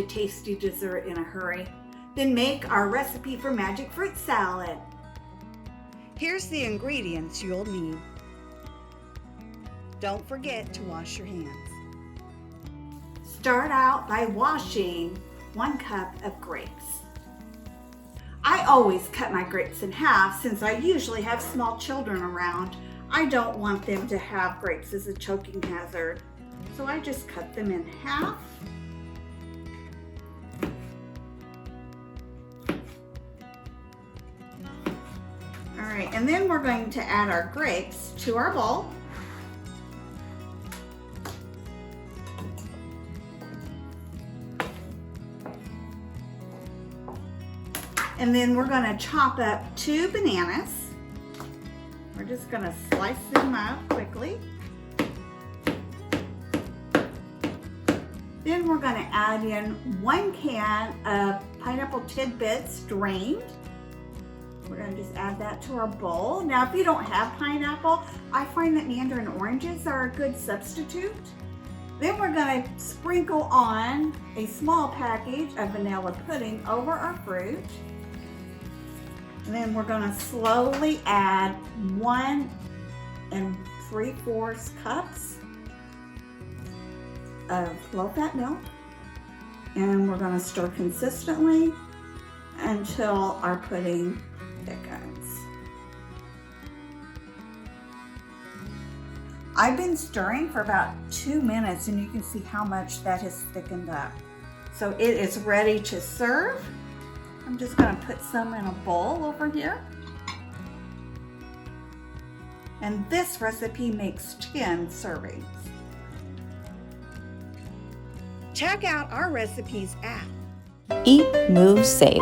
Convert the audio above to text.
tasty dessert in a hurry? Then make our recipe for magic fruit salad. Here's the ingredients you'll need. Don't forget to wash your hands. Start out by washing 1 cup of grapes. I always cut my grapes in half since I usually have small children around. I don't want them to have grapes as a choking hazard, so I just cut them in half. All right, and then we're going to add our grapes to our bowl. And then we're going to chop up 2 bananas. We're just going to slice them up quickly. Then we're going to add in 1 can of pineapple tidbits drained. We're going to just add that to our bowl. Now, if you don't have pineapple, I find that mandarin oranges are a good substitute. Then we're going to sprinkle on a small package of vanilla pudding over our fruit. And then we're going to slowly add 1 3/4 cups of low-fat milk. And we're going to stir consistently until our pudding thickens. I've been stirring for about 2 minutes and you can see how much that has thickened up. So it is ready to serve. I'm just going to put some in a bowl over here. And this recipe makes 10 servings. Check out our recipes at Eat, Move, Save.